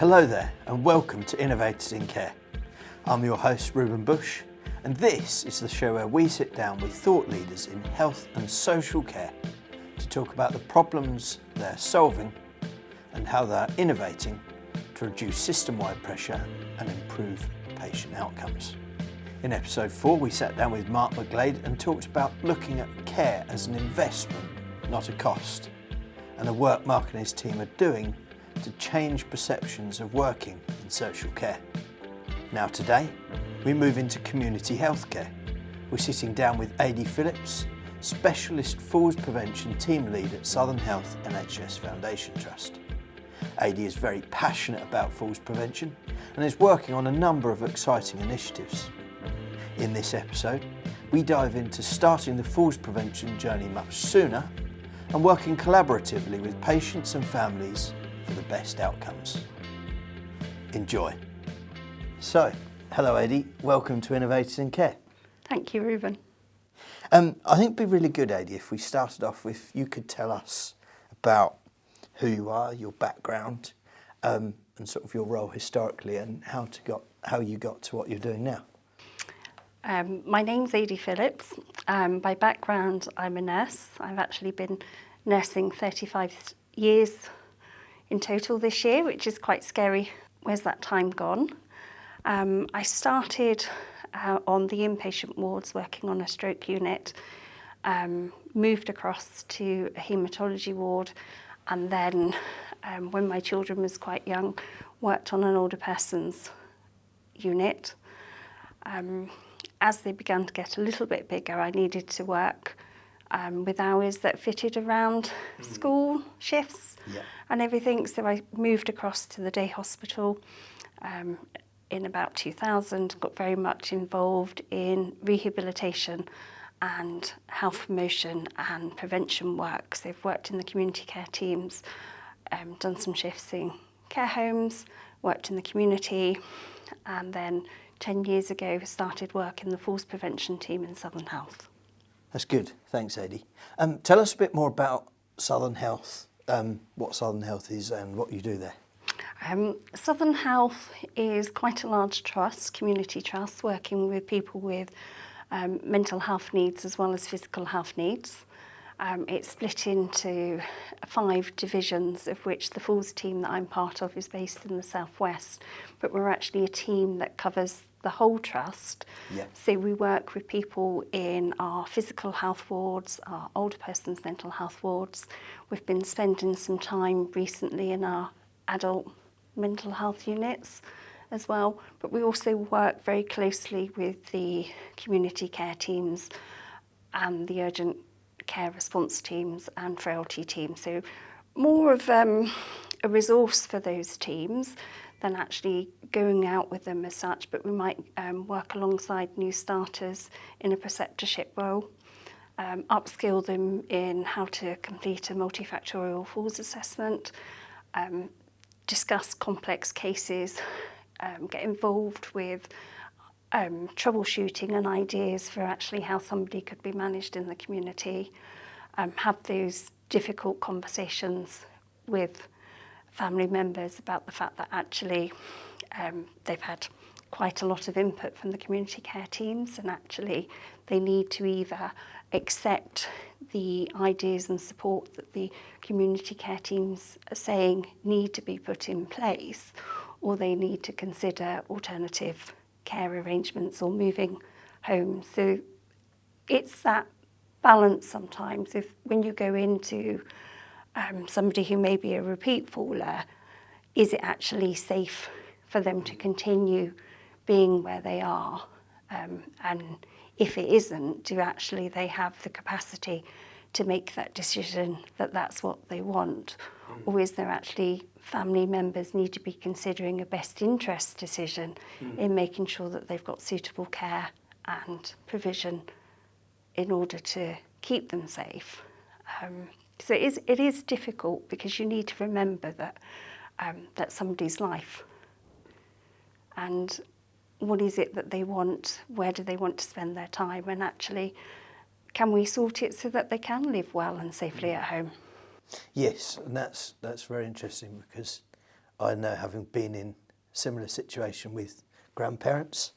Hello there and welcome to Innovators in Care. I'm your host Ruben Bush and this is the show where we sit down with thought leaders in health and social care to talk about the problems they're solving and how they're innovating to reduce system-wide pressure and improve patient outcomes. In episode 4 we sat down with Mark McGlade and talked about looking at care as an investment, not a cost, and the work Mark and his team are doing to change perceptions of working in social care. Now today, we move into community healthcare. We're sitting down with Adi Phillips, Specialist Falls Prevention Team Lead at Southern Health NHS Foundation Trust. Adi is very passionate about falls prevention and is working on a number of exciting initiatives. In this episode, we dive into starting the falls prevention journey much sooner and working collaboratively with patients and families for the best outcomes. Enjoy. So, hello Adi, welcome to Innovators in Care. Thank you, Ruben. I think it'd be really good, Adi, if we started off with you could tell us about who you are, your background, and sort of your role historically and how you got to what you're doing now. My name's Adi Phillips. By background, I'm a nurse. I've actually been nursing 35 years in total this year, which is quite scary. Where's that time gone? I started on the inpatient wards working on a stroke unit, moved across to a haematology ward, and then when my children was quite young, worked on an older person's unit. As they began to get a little bit bigger, I needed to work with hours that fitted around school shifts and everything. So I moved across to the day hospital in about 2000, got very much involved in rehabilitation and health promotion and prevention work. So I've worked in the community care teams, done some shifts in care homes, worked in the community, and then 10 years ago started work in the falls prevention team in Southern Health. That's good, thanks Adi. Tell us a bit more about Southern Health, what Southern Health is and what you do there. Southern Health is quite a large trust, community trust, working with people with mental health needs as well as physical health needs. It's split into 5 divisions, of which the falls team that I'm part of is based in the southwest, but we're actually a team that covers the whole trust. So we work with people in our physical health wards, our older persons mental health wards. We've been spending some time recently in our adult mental health units as well, but we also work very closely with the community care teams and the urgent care response teams and frailty teams. So more of a resource for those teams than actually going out with them as such, but we might work alongside new starters in a preceptorship role, upskill them in how to complete a multifactorial falls assessment, discuss complex cases, get involved with troubleshooting and ideas for actually how somebody could be managed in the community, have those difficult conversations with family members about the fact that actually they've had quite a lot of input from the community care teams and actually they need to either accept the ideas and support that the community care teams are saying need to be put in place, or they need to consider alternative care arrangements or moving home. So it's that balance sometimes. If when you go into somebody who may be a repeat faller, is it actually safe for them to continue being where they are? And if it isn't, do actually they have the capacity to make that decision that that's what they want? Or is there actually family members need to be considering a best interest decision in making sure that they've got suitable care and provision in order to keep them safe? So it is difficult because you need to remember that that's somebody's life. And what is it that they want? Where do they want to spend their time? And actually, can we sort it so that they can live well and safely at home? Yes, and that's very interesting because I know, having been in a similar situation with grandparents,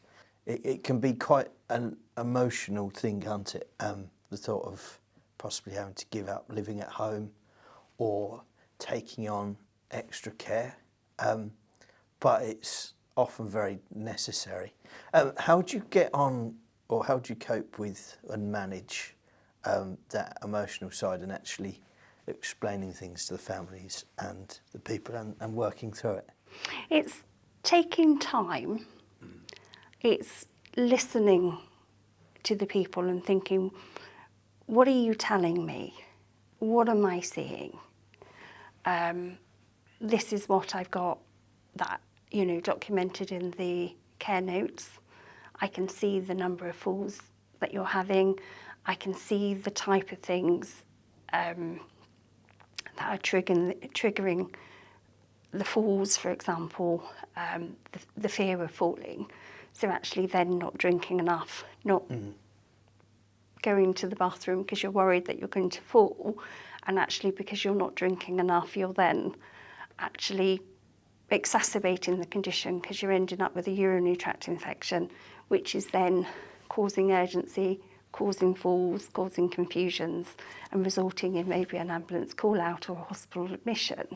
it can be quite an emotional thing, can't it? The thought of possibly having to give up living at home or taking on extra care, but it's often very necessary. How do you get on, or how do you cope with and manage that emotional side and actually explaining things to the families and the people and working through it? It's taking time. It's listening to the people and thinking, what are you telling me? What am I seeing? This is what I've got that, documented in the care notes. I can see the number of falls that you're having. I can see the type of things that are triggering the falls, for example, the fear of falling. So actually then not drinking enough, not going to the bathroom because you're worried that you're going to fall, and actually because you're not drinking enough, you're then actually exacerbating the condition because you're ending up with a urinary tract infection, which is then causing urgency, causing falls, causing confusions, and resulting in maybe an ambulance call out or a hospital admission.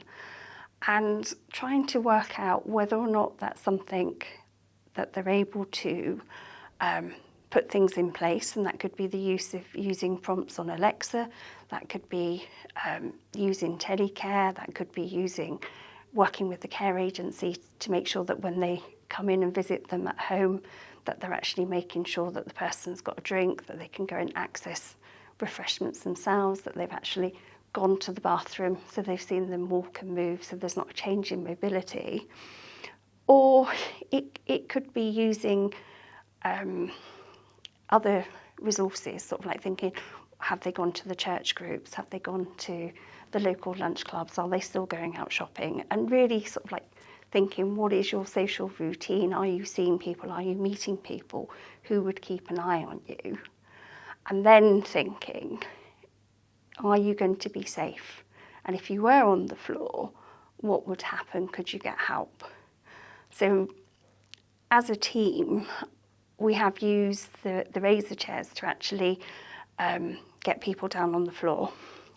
And trying to work out whether or not that's something that they're able to put things in place, and that could be the use of using prompts on Alexa, that could be using telecare, that could be working with the care agency to make sure that when they come in and visit them at home, that they're actually making sure that the person's got a drink, that they can go and access refreshments themselves, that they've actually gone to the bathroom, so they've seen them walk and move, so there's not a change in mobility. Or it could be using other resources, sort of like thinking, have they gone to the church groups? Have they gone to the local lunch clubs? Are they still going out shopping? And really sort of like thinking, what is your social routine? Are you seeing people? Are you meeting people who would keep an eye on you? And then thinking, are you going to be safe? And if you were on the floor, what would happen? Could you get help? So as a team, we have used the razor chairs to actually get people down on the floor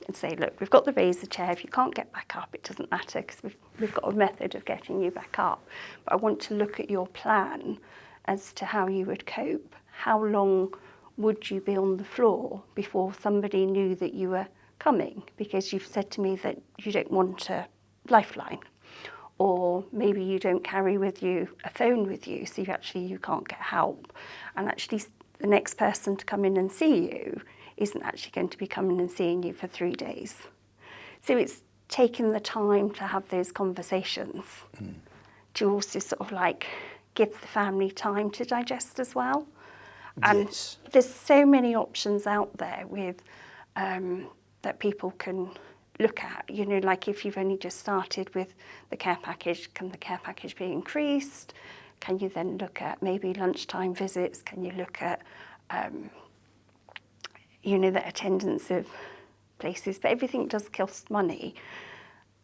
and say, look, we've got the razor chair. If you can't get back up, it doesn't matter because we've got a method of getting you back up. But I want to look at your plan as to how you would cope. How long would you be on the floor before somebody knew that you were coming? Because you've said to me that you don't want a lifeline. Or maybe you don't carry with you a phone with you, so you can't get help. And actually the next person to come in and see you isn't actually going to be coming and seeing you for 3 days. So it's taking the time to have those conversations, to also sort of like give the family time to digest as well. And yes. There's so many options out there with that people can look at, like if you've only just started with the care package, can the care package be increased? Can you then look at maybe lunchtime visits? Can you look at, the attendance of places? But everything does cost money.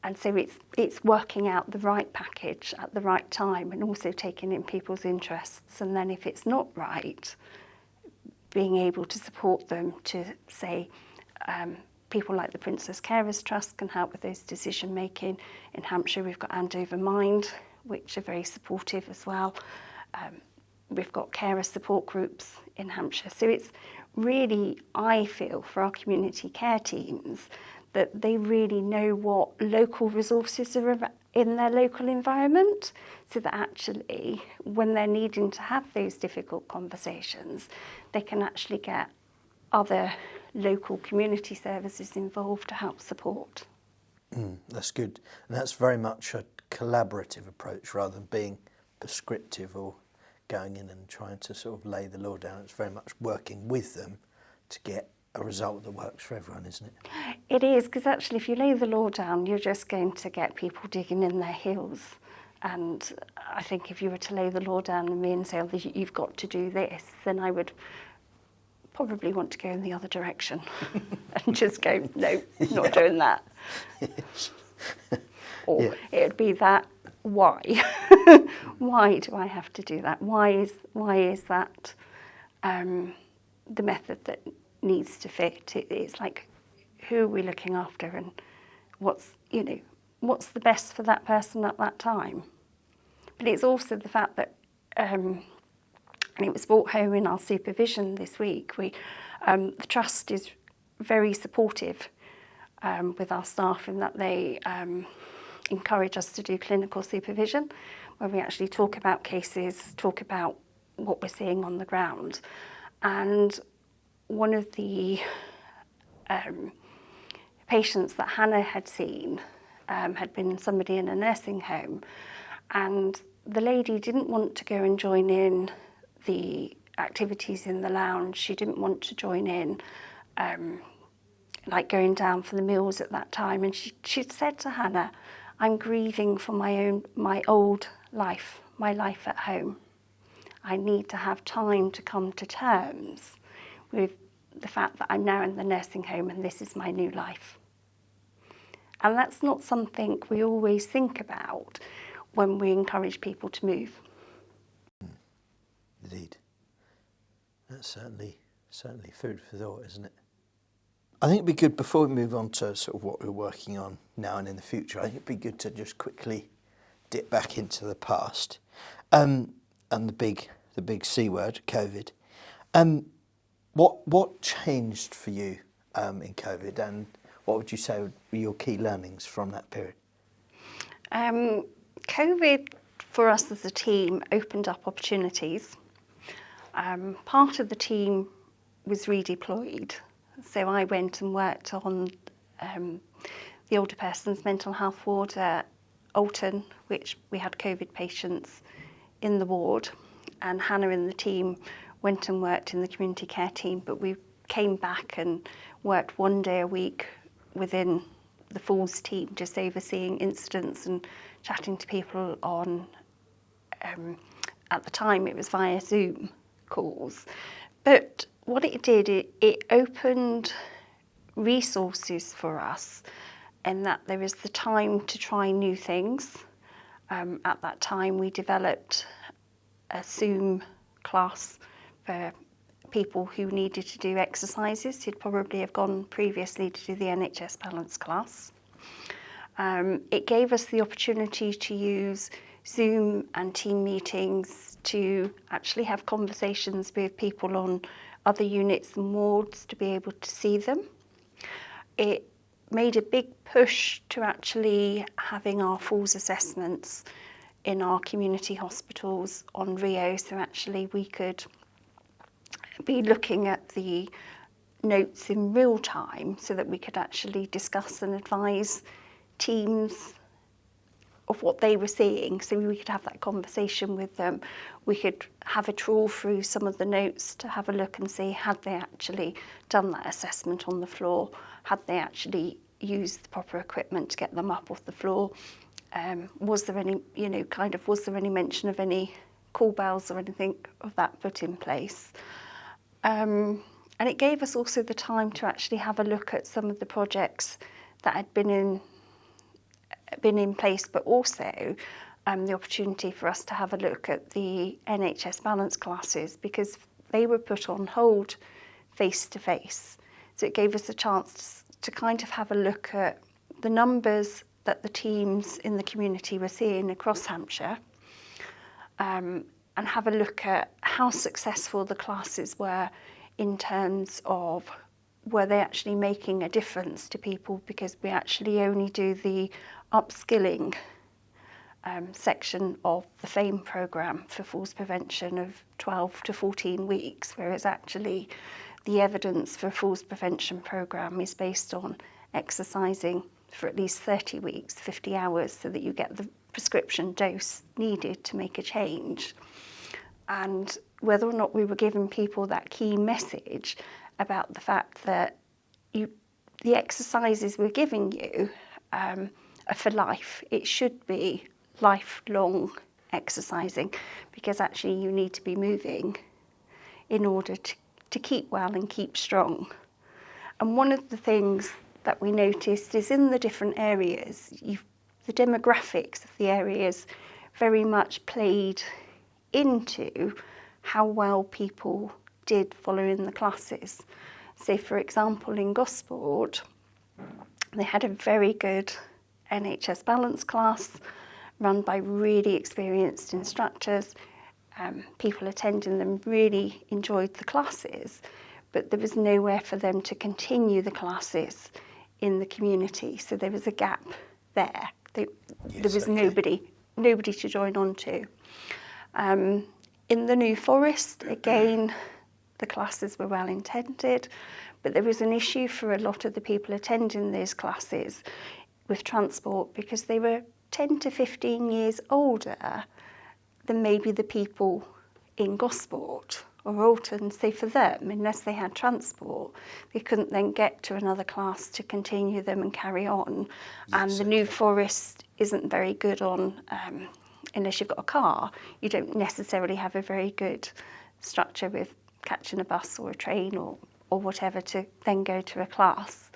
And so it's working out the right package at the right time and also taking in people's interests. And then if it's not right, being able to support them to say, people like the Princess Carers Trust can help with those decision making. In Hampshire, we've got Andover Mind, which are very supportive as well. We've got carer support groups in Hampshire. So it's really, I feel, for our community care teams, that they really know what local resources are in their local environment, so that actually, when they're needing to have those difficult conversations, they can actually get other local community services involved to help support. That's good. And that's very much a collaborative approach rather than being prescriptive or going in and trying to sort of lay the law down. It's very much working with them to get a result that works for everyone, isn't it? It is, because actually if you lay the law down, you're just going to get people digging in their heels. And I think if you were to lay the law down and me and say, oh, you've got to do this, then I would probably want to go in the other direction and just go, no, not doing that. Yes. Or Yeah. it would be that why? Why do I have to do that? Why is that the method that needs to fit? It's like, who are we looking after, and what's the best for that person at that time? But it's also the fact that, and it was brought home in our supervision this week, the Trust is very supportive with our staff in that they encourage us to do clinical supervision, where we actually talk about cases, talk about what we're seeing on the ground. And one of the patients that Hannah had seen had been somebody in a nursing home, and the lady didn't want to go and join in the activities in the lounge. She didn't want to join in like going down for the meals at that time, and she'd said to Hannah, I'm grieving for my old life, my life at home. I need to have time to come to terms with the fact that I'm now in the nursing home and this is my new life. And that's not something we always think about when we encourage people to move. Indeed. That's certainly food for thought, isn't it? I think it'd be good, before we move on to sort of what we're working on now and in the future, I think it'd be good to just quickly dip back into the past and the big C word, COVID. What changed for you in COVID, and what would you say were your key learnings from that period? COVID for us as a team opened up opportunities. Part of the team was redeployed. So I went and worked on the older person's mental health ward at Alton, which we had COVID patients in the ward, and Hannah and the team went and worked in the community care team, but we came back and worked one day a week within the Falls team, just overseeing incidents and chatting to people on, at the time it was via Zoom calls. But what it did, it opened resources for us, in that there was the time to try new things. At that time we developed a Zoom class for people who needed to do exercises who'd probably have gone previously to do the NHS balance class. It gave us the opportunity to use Zoom and team meetings to actually have conversations with people on other units and wards, to be able to see them. It made a big push to actually having our falls assessments in our community hospitals on Rio, so actually we could be looking at the notes in real time so that we could actually discuss and advise teams of what they were seeing, so we could have that conversation with them. We could have a trawl through some of the notes to have a look and see, had they actually done that assessment on the floor? Had they actually used the proper equipment to get them up off the floor? Was there any mention of any call bells or anything of that put in place? And it gave us also the time to actually have a look at some of the projects that had been in place, but also the opportunity for us to have a look at the NHS balance classes, because they were put on hold face to face. So it gave us a chance to kind of have a look at the numbers that the teams in the community were seeing across Hampshire, and have a look at how successful the classes were in terms of, were they actually making a difference to people, because we actually only do the upskilling section of the FAME programme for falls prevention of 12 to 14 weeks, whereas actually the evidence for falls prevention programme is based on exercising for at least 30 weeks, 50 hours, so that you get the prescription dose needed to make a change. And whether or not we were giving people that key message about the fact that the exercises we're giving you are for life. It should be lifelong exercising, because actually you need to be moving in order to keep well and keep strong. And one of the things that we noticed is, in the different areas, the demographics of the areas very much played into how well people did following the classes. So, for example, in Gosport, they had a very good NHS balance class run by really experienced instructors. People attending them really enjoyed the classes, but there was nowhere for them to continue the classes in the community. So there was a gap there. There was nobody to join on to. In the New Forest, again, the classes were well intended, but there was an issue for a lot of the people attending those classes with transport because they were 10 to 15 years older than maybe the people in Gosport or Alton. So for them, unless they had transport, they couldn't then get to another class to continue them and carry on. And the New Forest isn't very good on, unless you've got a car, you don't necessarily have a very good structure with catching a bus or a train or whatever to then go to a class.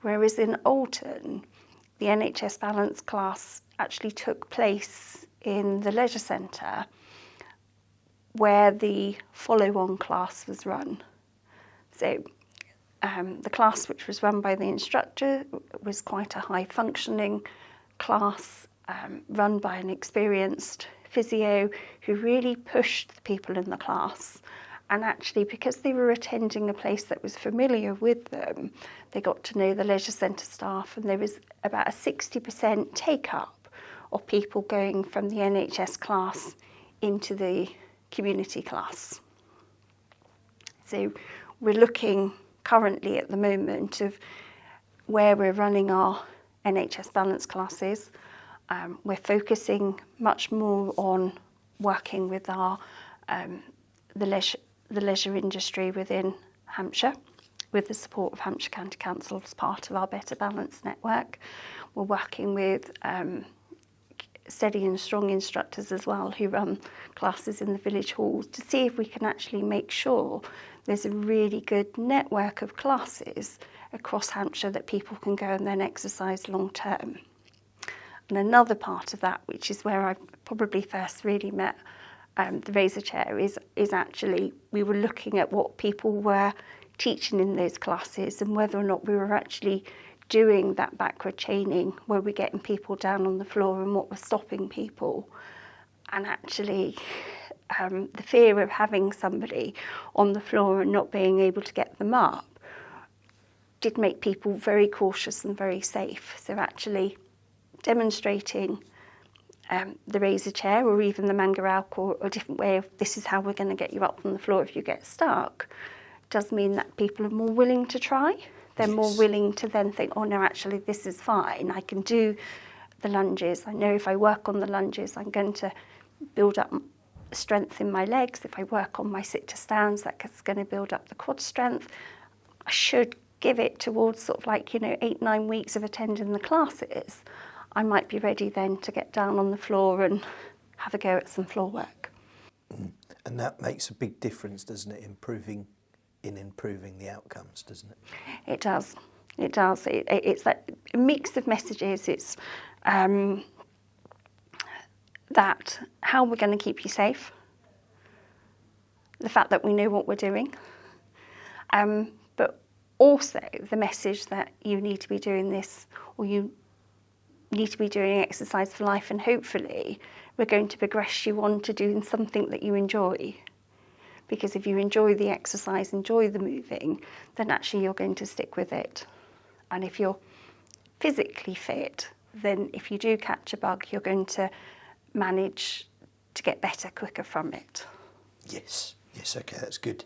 Whereas in Alton, the NHS balance class actually took place in the leisure centre where the follow-on class was run. So the class which was run by the instructor was quite a high-functioning class run by an experienced physio who really pushed the people in the class. And actually, because they were attending a place that was familiar with them, they got to know the leisure centre staff, and there was about a 60% take-up of people going from the NHS class into the community class. So we're looking currently at the moment of where we're running our NHS balance classes. We're focusing much more on working with our the leisure industry within Hampshire, with the support of Hampshire County Council as part of our Better Balance network. We're working with steady and strong instructors as well who run classes in the village halls to see if we can actually make sure there's a really good network of classes across Hampshire that people can go and then exercise long term. And another part of that, which is where I probably first really met the razor chair, is actually we were looking at what people were teaching in those classes and whether or not we were actually doing that backward chaining where we're getting people down on the floor and what was stopping people. And actually the fear of having somebody on the floor and not being able to get them up did make people very cautious and very safe. So actually demonstrating the razor chair or even the Mangaralk or a different way of this is how we're going to get you up from the floor if you get stuck does mean that people are more willing to try. They're more willing to then think, oh no, actually this is fine. I can do the lunges. I know if I work on the lunges, I'm going to build up strength in my legs. If I work on my sit to stands, that's going to build up the quad strength. I should give it towards sort of like, 8-9 weeks of attending the classes. I might be ready then to get down on the floor and have a go at some floor work. And that makes a big difference, doesn't it, improving the outcomes, doesn't it? It does. It does. It's that mix of messages. It's that how we're going to keep you safe, the fact that we know what we're doing, but also the message that you need to be doing this or you need to be doing exercise for life, and hopefully we're going to progress you on to doing something that you enjoy. Because if you enjoy the exercise, enjoy the moving, then actually you're going to stick with it. And if you're physically fit, then if you do catch a bug, you're going to manage to get better quicker from it. Yes, okay, that's good.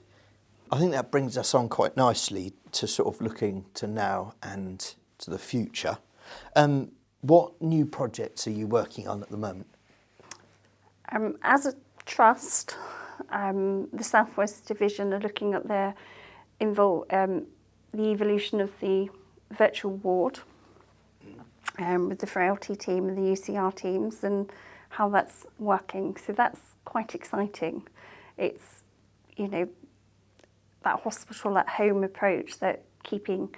I think that brings us on quite nicely to sort of looking to now and to the future. What new projects are you working on at the moment? As a trust, the South West Division are looking at the evolution of the virtual ward with the frailty team and the UCR teams and how that's working. So that's quite exciting. It's, that hospital at home approach, that keeping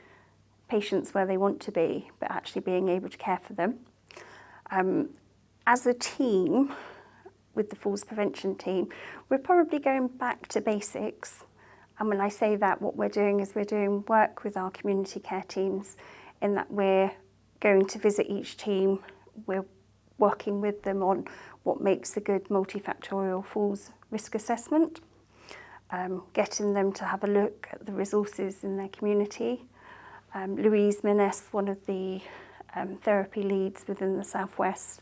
patients where they want to be, but actually being able to care for them. As a team, with the falls prevention team, we're probably going back to basics. And when I say that, what we're doing is we're doing work with our community care teams in that we're going to visit each team, we're working with them on what makes a good multifactorial falls risk assessment, getting them to have a look at the resources in their community. Louise Minnes, one of the therapy leads within the Southwest,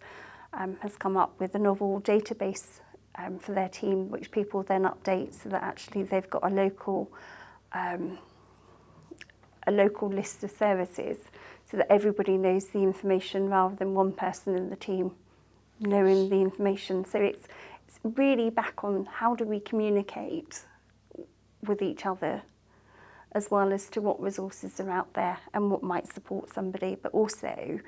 has come up with a novel database for their team, which people then update so that actually they've got a local list of services so that everybody knows the information rather than one person in the team knowing the information. So it's really back on how do we communicate with each other, as well as to what resources are out there and what might support somebody, but also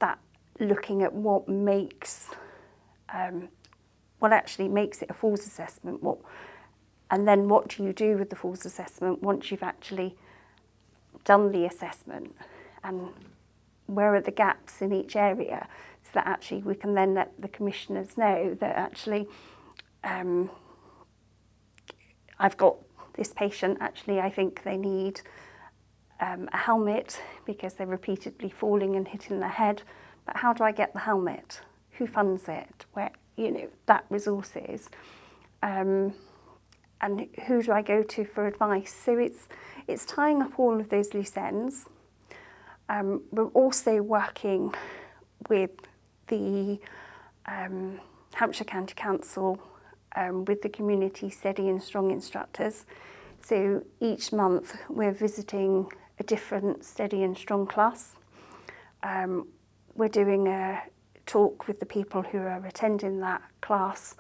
that looking at what makes what actually makes it a falls assessment, and then what do you do with the falls assessment once you've actually done the assessment, and where are the gaps in each area, so that actually we can then let the commissioners know that actually I've got this patient, actually I think they need a helmet because they're repeatedly falling and hitting their head, but how do I get the helmet? Who funds it? Where, that resources, and who do I go to for advice? So it's tying up all of those loose ends. We're also working with the Hampshire County Council with the community steady and strong instructors. So each month we're visiting a different steady and strong class. We're doing a talk with the people who are attending that class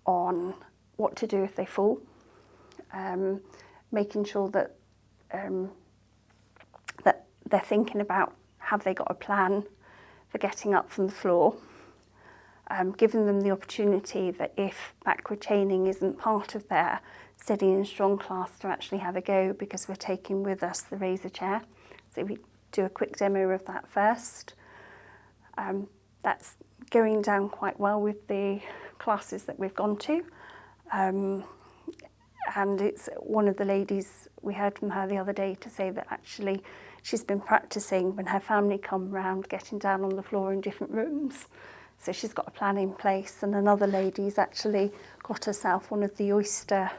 on what to do if they fall, making sure that that they're thinking about have they got a plan for getting up from the floor, giving them the opportunity that if backward chaining isn't part of their steady and strong class to actually have a go, because we're taking with us the razor chair. So we do a quick demo of that first. That's going down quite well with the classes that we've gone to. And it's one of the ladies, we heard from her the other day to say that actually she's been practicing when her family come round, getting down on the floor in different rooms. So she's got a plan in place. And another lady's actually got herself one of the oyster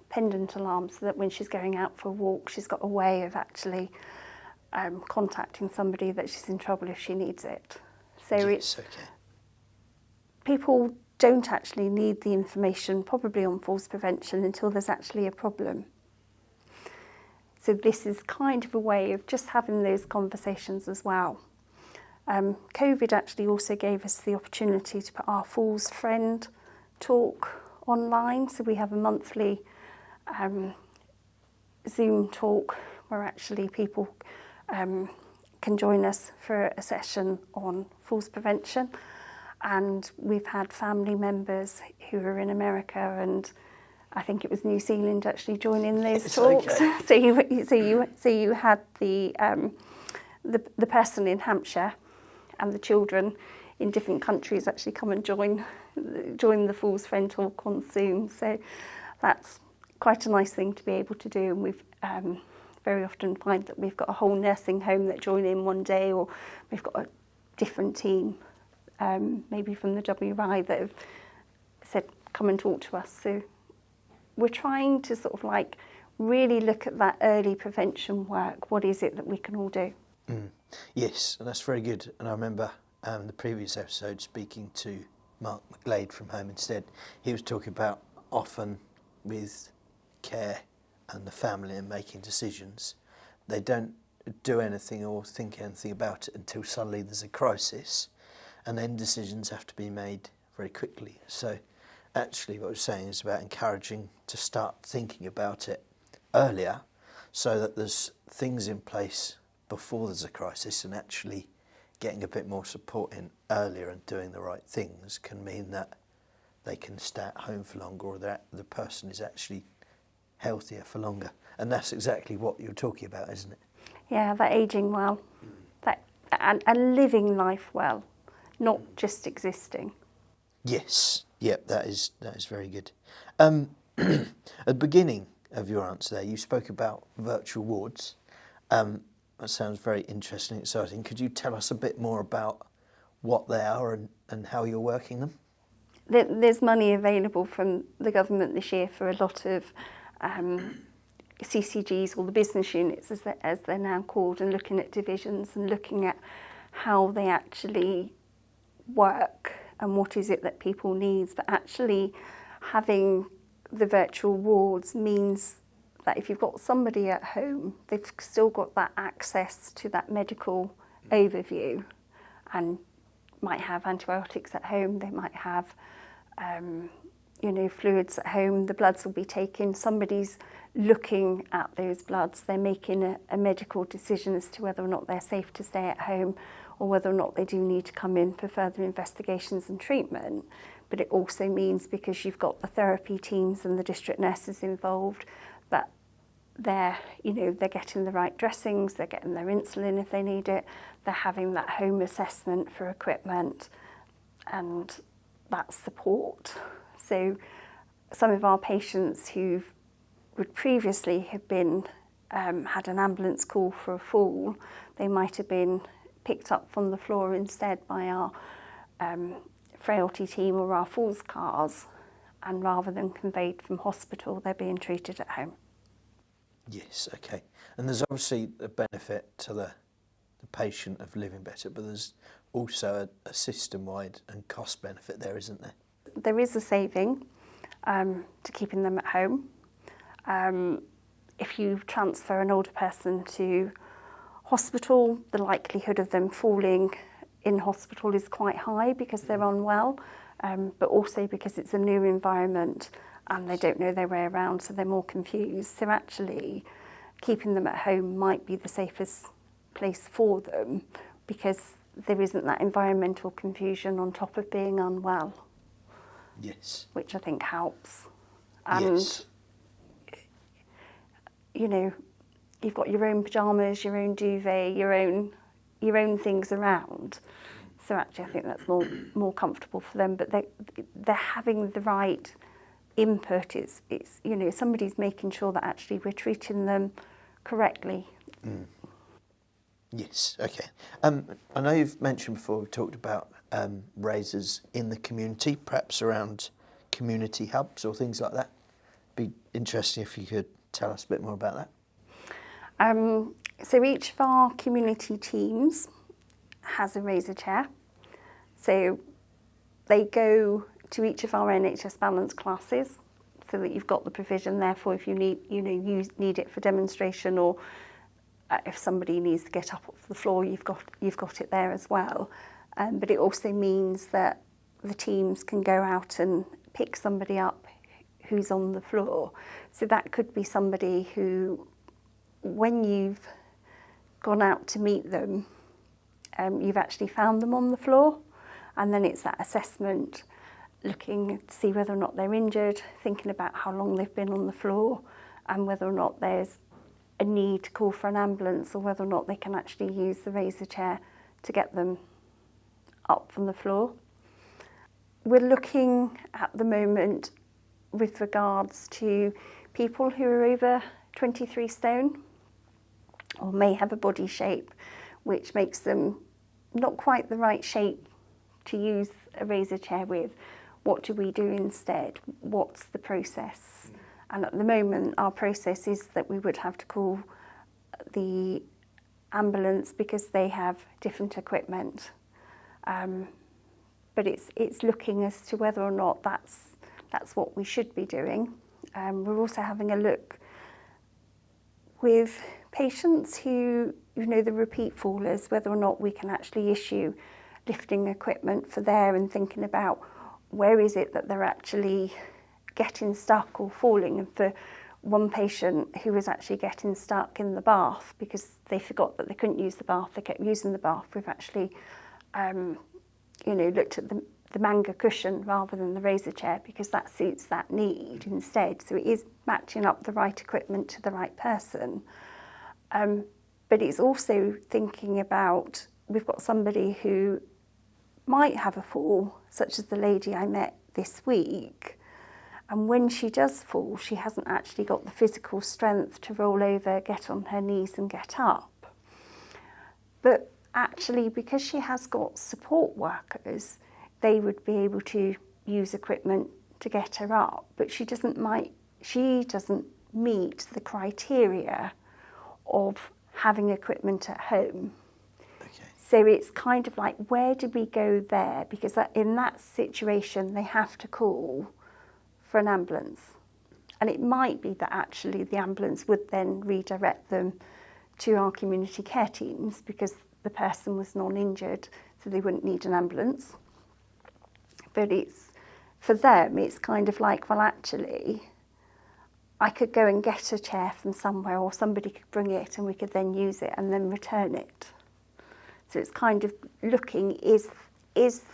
pendant alarms, so that when she's going out for a walk, she's got a way of actually contacting somebody that she's in trouble if she needs it. So yes, okay. People don't actually need the information probably on falls prevention until there's actually a problem. So this is kind of a way of just having those conversations as well. COVID actually also gave us the opportunity to put our Falls Friend talk online. So we have a monthly Zoom talk where actually people can join us for a session on falls prevention. And we've had family members who are in America and I think it was New Zealand actually joining those talks. Okay. So you had the person in Hampshire and the children in different countries actually come and join the Falls Friend talk on Zoom. So that's quite a nice thing to be able to do. And we've very often find that we've got a whole nursing home that join in one day, or we've got a different team, maybe from the WRI, that have said, come and talk to us. So we're trying to sort of like really look at that early prevention work. What is it that we can all do? Yes, and that's very good. And I remember the previous episode speaking to Mark McGlade from Home Instead. He was talking about often with care and the family and making decisions, they don't do anything or think anything about it until suddenly there's a crisis, and then decisions have to be made very quickly. So actually what I was saying is about encouraging to start thinking about it earlier, so that there's things in place before there's a crisis, and actually getting a bit more support in earlier and doing the right things can mean that they can stay at home for longer, or that the person is actually healthier for longer. And that's exactly what you're talking about, isn't it? Yeah, that ageing well. and living life well, not just existing. Yes, yep, that is very good. At the beginning of your answer there, you spoke about virtual wards. That sounds very interesting and exciting. Could you tell us a bit more about what they are and how you're working them? There's money available from the government this year for a lot of CCGs, or the business units as they're now called, and looking at divisions and looking at how they actually work and what is it that people need. But actually having the virtual wards means that if you've got somebody at home, they've still got that access to that medical overview, and might have antibiotics at home, they might have fluids at home, the bloods will be taken, somebody's looking at those bloods, they're making a medical decision as to whether or not they're safe to stay at home or whether or not they do need to come in for further investigations and treatment. But it also means, because you've got the therapy teams and the district nurses involved, that they're getting the right dressings, they're getting their insulin if they need it, they're having that home assessment for equipment and that support. So some of our patients who would previously have been had an ambulance call for a fall, they might have been picked up from the floor instead by our frailty team or our falls cars, and rather than conveyed from hospital, they're being treated at home. Yes, okay. And there's obviously a benefit to the patient of living better, but there's also a system-wide and cost benefit there, isn't there? There is a saving to keeping them at home. If you transfer an older person to hospital, the likelihood of them falling in hospital is quite high because they're unwell, but also because it's a new environment and they don't know their way around, so they're more confused. So actually, keeping them at home might be the safest place for them, because there isn't that environmental confusion on top of being unwell. Yes. Which I think helps. And, yes. You've got your own pyjamas, your own duvet, your own things around. So actually I think that's more comfortable for them, but they're having the right input. It's somebody's making sure that actually we're treating them correctly. Mm. Yes, okay. I know you've mentioned before, we've talked about razors in the community, perhaps around community hubs or things like that. Be interesting if you could tell us a bit more about that. So each of our community teams has a razor chair. So they go to each of our NHS balance classes, so that you've got the provision. Therefore, if you need it for demonstration, or if somebody needs to get up off the floor, you've got it there as well. But it also means that the teams can go out and pick somebody up who's on the floor. So that could be somebody who, when you've gone out to meet them, you've actually found them on the floor, and then it's that assessment, looking to see whether or not they're injured, thinking about how long they've been on the floor, and whether or not there's a need to call for an ambulance, or whether or not they can actually use the razor chair to get them up from the floor. We're looking at the moment with regards to people who are over 23 stone or may have a body shape which makes them not quite the right shape to use a razor chair with. What do we do instead? What's the process? And at the moment, our process is that we would have to call the ambulance because they have different equipment. But it's looking as to whether or not that's what we should be doing. We're also having a look with patients who, the repeat fallers, whether or not we can actually issue lifting equipment for there, and thinking about where is it that they're actually getting stuck or falling. And for one patient who was actually getting stuck in the bath because they forgot that they couldn't use the bath, they kept using the bath, we've actually looked at the manga cushion rather than the razor chair, because that suits that need instead. So it is matching up the right equipment to the right person. But it's also thinking about we've got somebody who might have a fall, such as the lady I met this week, and when she does fall, she hasn't actually got the physical strength to roll over, get on her knees and get up. But actually, because she has got support workers, they would be able to use equipment to get her up, but she doesn't meet the criteria of having equipment at home. Okay. So it's kind of like, where do we go there? Because in that situation, they have to call for an ambulance. And it might be that actually the ambulance would then redirect them to our community care teams because the person was non-injured, so they wouldn't need an ambulance. But for them, it's kind of like, well, actually, I could go and get a chair from somewhere, or somebody could bring it and we could then use it and then return it. So it's kind of looking, is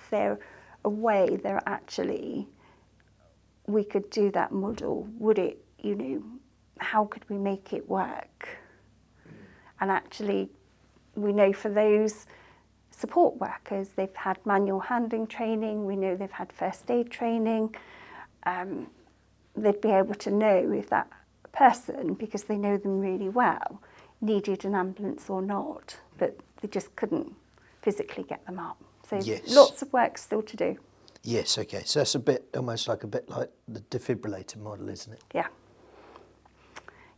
there a way there actually we could do that model? Would it, how could we make it work? And actually, we know for those support workers, they've had manual handling training, we know they've had first aid training. They'd be able to know if that person, because they know them really well, needed an ambulance or not, but they just couldn't physically get them up. So Yes. Lots of work still to do. Yes, okay. So that's almost like the defibrillator model, isn't it? Yeah.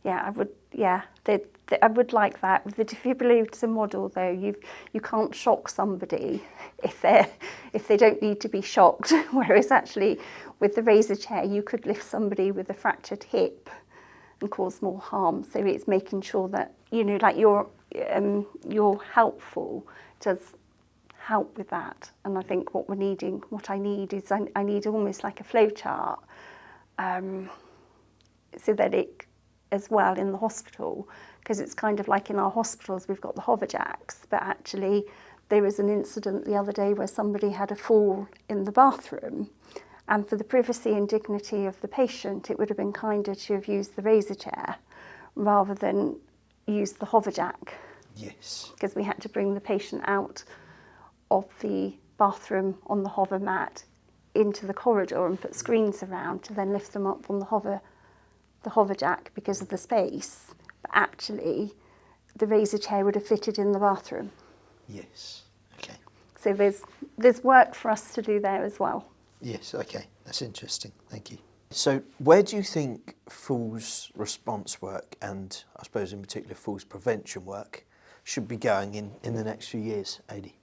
Yeah, I would. Yeah, I would like that. With the defibrillator model, though, you can't shock somebody if they don't need to be shocked. Whereas actually, with the razor chair, you could lift somebody with a fractured hip and cause more harm. So it's making sure that like you're helpful does help with that. And I think what I need is I need almost like a flow chart, so that it, as well in the hospital, because it's kind of like in our hospitals we've got the hover jacks, but actually there was an incident the other day where somebody had a fall in the bathroom, and for the privacy and dignity of the patient, it would have been kinder to have used the razor chair rather than use the hover jack. Yes. Because we had to bring the patient out of the bathroom on the hover mat into the corridor and put screens around to then lift them up on the hover jack because of the space. But actually, the razor chair would have fitted in the bathroom. Yes. Okay. So there's work for us to do there as well. Yes. Okay. That's interesting. Thank you. So where do you think falls response work, and I suppose in particular falls prevention work, should be going in the next few years, Adi?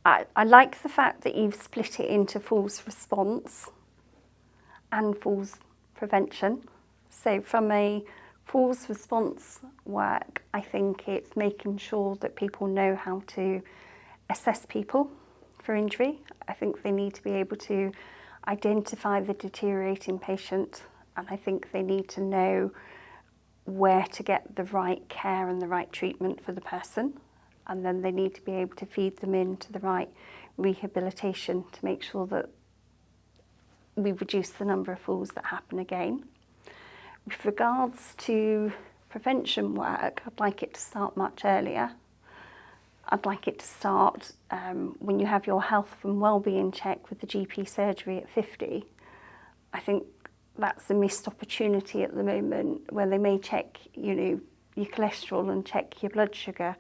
I like the fact that you've split it into falls response and falls prevention. So from a falls response work, I think it's making sure that people know how to assess people for injury. I think they need to be able to identify the deteriorating patient, and I think they need to know where to get the right care and the right treatment for the person. And then they need to be able to feed them into the right rehabilitation to make sure that we reduce the number of falls that happen again. With regards to prevention work, I'd like it to start much earlier. I'd like it to start when you have your health and wellbeing check with the GP surgery at 50. I think that's a missed opportunity at the moment, where they may check, your cholesterol and check your blood sugar.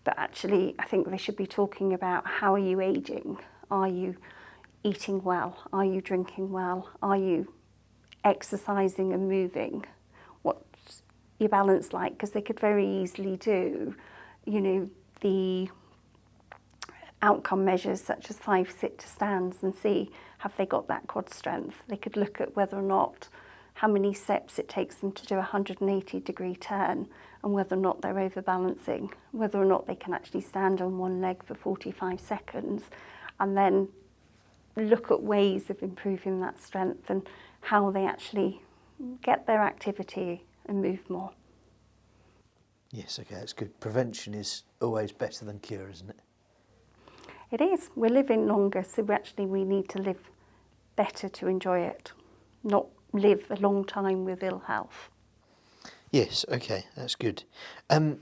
But actually, I think they should be talking about, how are you ageing? Are you eating well? Are you drinking well? Are you exercising and moving? What's your balance like? Because they could very easily do, the outcome measures such as 5 sit-to-stands and see, have they got that quad strength? They could look at whether or not, how many steps it takes them to do a 180-degree turn, and whether or not they're overbalancing, whether or not they can actually stand on one leg for 45 seconds, and then look at ways of improving that strength and how they actually get their activity and move more. Yes, okay, that's good. Prevention is always better than cure, isn't it? It is. We're living longer, so we need to live better to enjoy it, not live a long time with ill health. Yes, okay, that's good. And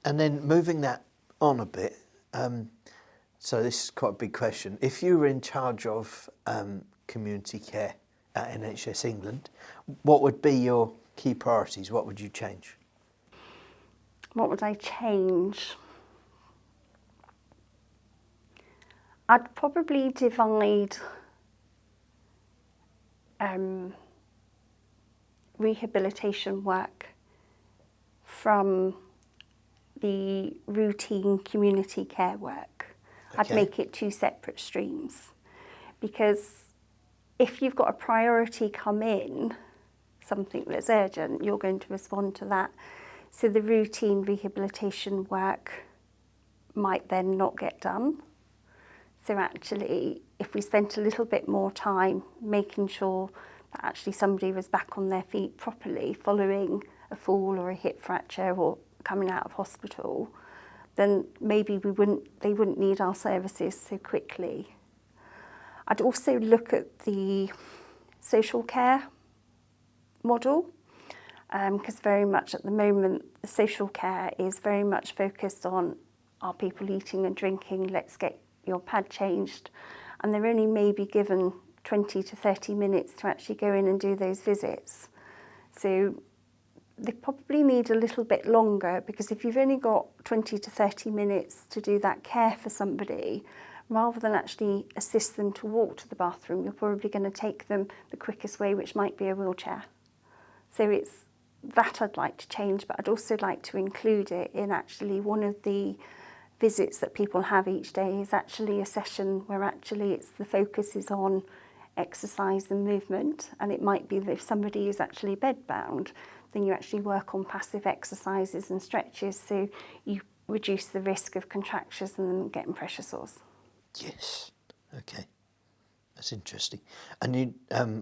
then moving that on a bit, So this is quite a big question. If you were in charge of community care at NHS England, what would be your key priorities? What would you change? What would I change? I'd probably divide rehabilitation work from the routine community care work. Okay. I'd make it two separate streams, because if you've got a priority come in, something that's urgent, you're going to respond to that. So the routine rehabilitation work might then not get done. So actually, if we spent a little bit more time making sure that actually somebody was back on their feet properly following a fall or a hip fracture or coming out of hospital, then maybe they wouldn't need our services so quickly. I'd also look at the social care model, because very much at the moment the social care is very much focused on, are people eating and drinking, let's get your pad changed, and they're only maybe given 20 to 30 minutes to actually go in and do those visits. So they probably need a little bit longer, because if you've only got 20 to 30 minutes to do that care for somebody, rather than actually assist them to walk to the bathroom, you're probably going to take them the quickest way, which might be a wheelchair. So it's that I'd like to change, but I'd also like to include it in actually one of the visits that people have each day is actually a session where actually the focus is on exercise and movement. And it might be that if somebody is actually bedbound, then you actually work on passive exercises and stretches, so you reduce the risk of contractures and them getting pressure sores. Yes. Okay. That's interesting. And you,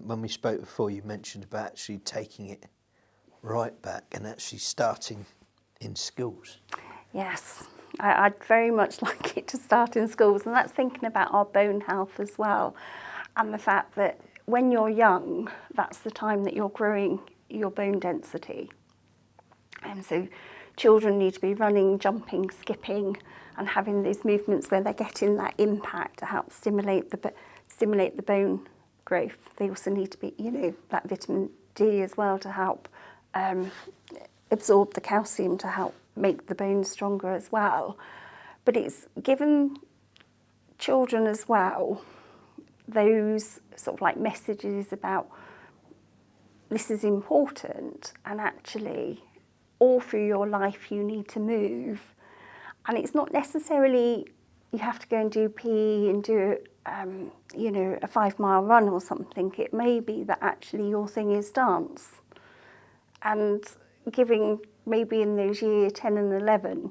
when we spoke before, you mentioned about actually taking it right back and actually starting in schools. Yes. I'd very much like it to start in schools, and that's thinking about our bone health as well, and the fact that when you're young, that's the time that you're growing your bone density. And so children need to be running, jumping, skipping, and having these movements where they're getting that impact to help stimulate the bone growth. They also need to be, that vitamin D as well to help absorb the calcium to help make the bones stronger as well. But it's given children as well those sort of like messages about this is important, and actually all through your life you need to move. And it's not necessarily you have to go and do PE and do a 5-mile run or something. It may be that actually your thing is dance, and giving maybe in those year 10 and 11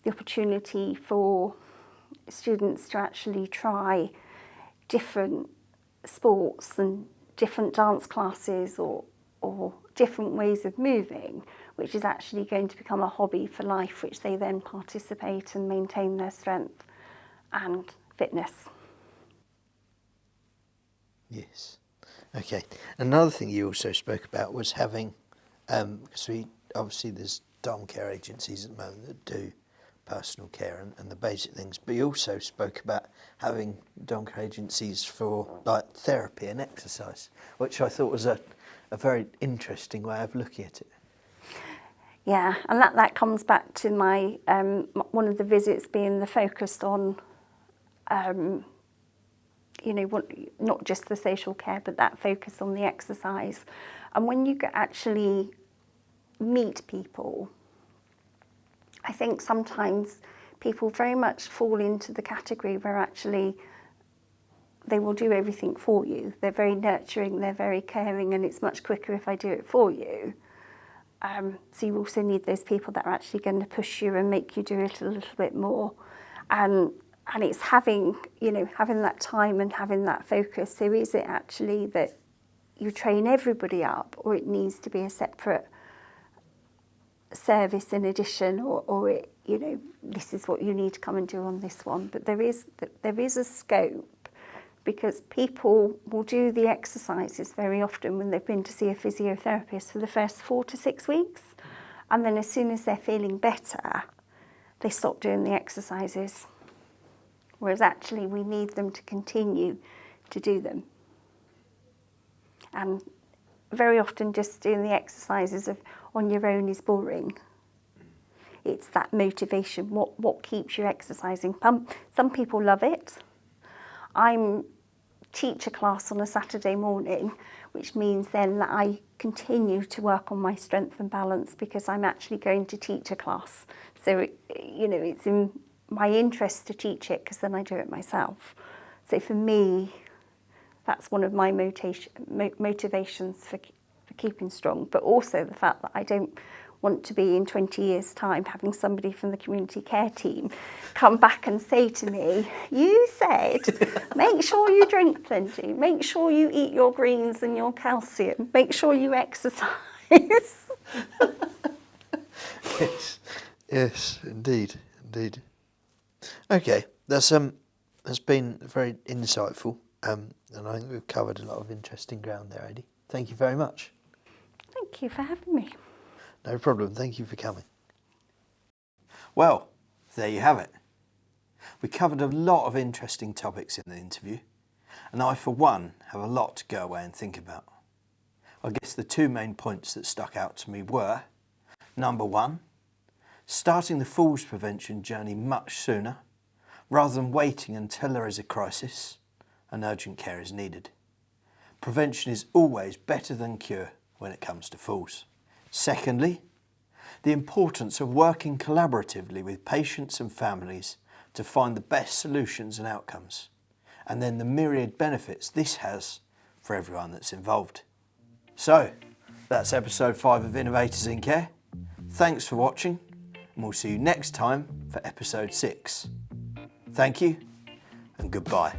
the opportunity for students to actually try different sports and different dance classes or different ways of moving, which is actually going to become a hobby for life, which they then participate and maintain their strength and fitness. Yes. Okay. Another thing you also spoke about was having, because obviously there's dom care agencies at the moment that do personal care and the basic things, but you also spoke about having dom care agencies for like therapy and exercise, which I thought was a very interesting way of looking at it. Yeah, and that comes back to my one of the visits being the focused on not just the social care, but that focus on the exercise. And when you actually meet people, I think sometimes people very much fall into the category where actually they will do everything for you. They're very nurturing, they're very caring, and it's much quicker if I do it for you. So you also need those people that are actually going to push you and make you do it a little bit more. And it's having that time and having that focus. So is it actually that you train everybody up, or it needs to be a separate service in addition, or it, this is what you need to come and do on this one. But there is a scope, because people will do the exercises very often when they've been to see a physiotherapist for the first 4 to 6 weeks, and then as soon as they're feeling better, they stop doing the exercises. whereas actually we need them to continue to do them. And very often just doing the exercises on your own is boring. It's that motivation, what keeps you exercising. Some people love it. I'm teach a class on a Saturday morning, which means then that I continue to work on my strength and balance because I'm actually going to teach a class. So, it's in my interest to teach it because then I do it myself. So for me, that's one of my motivations for keeping strong, but also the fact that I don't want to be in 20 years' time having somebody from the community care team come back and say to me, you said, make sure you drink plenty, make sure you eat your greens and your calcium, make sure you exercise. Yes, indeed. Okay, that's been very insightful, and I think we've covered a lot of interesting ground there, Adi. Thank you very much. Thank you for having me. No problem, thank you for coming. Well, there you have it. We covered a lot of interesting topics in the interview, and I, for one, have a lot to go away and think about. I guess the two main points that stuck out to me were, number one, starting the falls prevention journey much sooner, rather than waiting until there is a crisis and urgent care is needed. Prevention is always better than cure when it comes to falls. Secondly, the importance of working collaboratively with patients and families to find the best solutions and outcomes, and then the myriad benefits this has for everyone that's involved. So, that's episode 5 of Innovators in Care. Thanks for watching, and we'll see you next time for episode 6. Thank you, and goodbye.